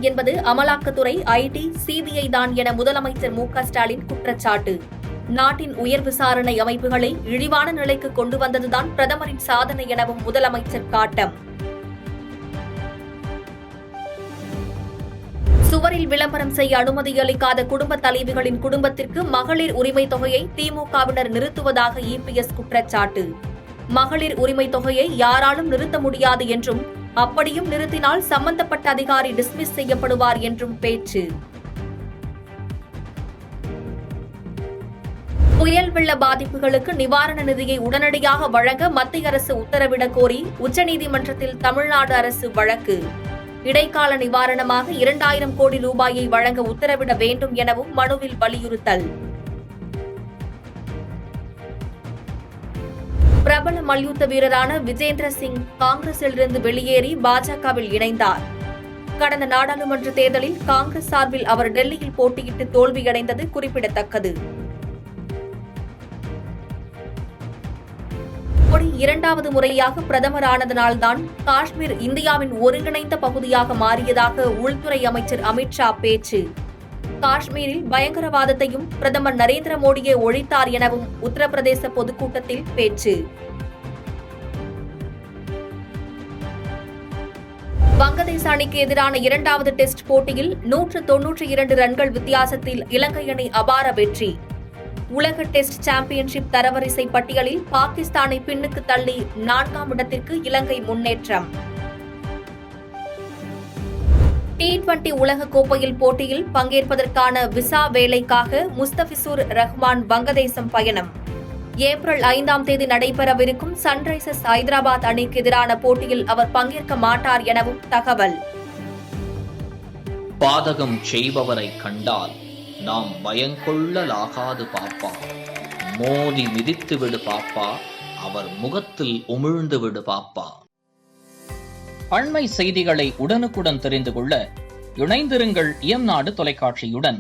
காரணம் என்பது அமலாக்கத்துறை, ஐடி, சிபிஐ தான் என முதலமைச்சர் மு.க.ஸ்டாலின் குற்றச்சாட்டு. நாட்டின் உயர் விசாரணை அமைப்புகளை இழிவான நிலைக்கு கொண்டு வந்ததுதான் பிரதமரின் சாதனை எனவும் முதலமைச்சர் காட்டம். சுவரில் விளம்பரம் செய்ய அனுமதி அளிக்காத குடும்ப தலைவிகளின் குடும்பத்திற்கு மகளிர் உரிமை தொகையை திமுகவினர் நிறுத்துவதாக இபிஎஸ் குற்றச்சாட்டு. மகளிர் உரிமை தொகையை யாராலும் நிறுத்த முடியாது என்றும், அப்படியும் நிறுத்தினால் சம்பந்தப்பட்ட அதிகாரி டிஸ்மிஸ் செய்யப்படுவார் என்றும் பேச்சு. புயல் வெள்ள பாதிப்புகளுக்கு நிவாரண நிதியை உடனடியாக வழங்க மத்திய அரசு உத்தரவிடக் கோரி உச்சநீதிமன்றத்தில் தமிழ்நாடு அரசு வழக்கு. இடைக்கால நிவாரணமாக 2000 கோடி ரூபாயை வழங்க உத்தரவிட வேண்டும் எனவும் மனுவில் வலியுறுத்தல். பிரபல மல்யுத்த வீரரான விஜேந்திர சிங் காங்கிரசிலிருந்து வெளியேறி பாஜகவில் இணைந்தார். கடந்த நாடாளுமன்ற தேர்தலில் காங்கிரஸ் சார்பில் அவர் டெல்லியில் போட்டியிட்டு தோல்வியடைந்தது குறிப்பிடத்தக்கது. மோடி 2வது முறையாக பிரதமரானதனால்தான் காஷ்மீர் இந்தியாவின் ஒருங்கிணைந்த பகுதியாக மாறியதாக உள்துறை அமைச்சர் அமித்ஷா பேச்சு. காஷ்மீரில் பயங்கரவாதத்தையும் பிரதமர் நரேந்திர மோடியே ஒழித்தார் எனவும் உத்தரப்பிரதேச பொதுக்கூட்டத்தில் பேச்சு. வங்கதேச அணிக்கு எதிரான 2வது டெஸ்ட் போட்டியில் 192 ரன்கள் வித்தியாசத்தில் இலங்கை அணி அபார வெற்றி. உலக டெஸ்ட் சாம்பியன்ஷிப் தரவரிசை பட்டியலில் பாகிஸ்தானை பின்னுக்கு தள்ளி 4ஆம் இடத்திற்கு இலங்கை முன்னேற்றம். T20 உலகக்கோப்பையில் போட்டியில் பங்கேற்பதற்கான விசா வேலைக்காக முஸ்தபிசுர் ரஹ்மான் வங்கதேசம் பயணம். ஏப்ரல் 5ஆம் தேதி நடைபெறவிருக்கும் சன்ரைசர்ஸ் ஐதராபாத் அணிக்கு எதிரான போட்டியில் அவர் பங்கேற்க மாட்டார் எனவும் தகவல். பாதகம் செய்பவரை கண்டால் நாம் பயங்கொள்ளலாகாது பாப்பா, மோதி மிதித்து விடு பாப்பா, அவர் முகத்தில் உமிழ்ந்து விடு பாப்பா. அண்மை செய்திகளை உடனுக்குடன் தெரிந்து கொள்ள இணைந்திருங்கள் இயம்நாடு தொலைக்காட்சியுடன்.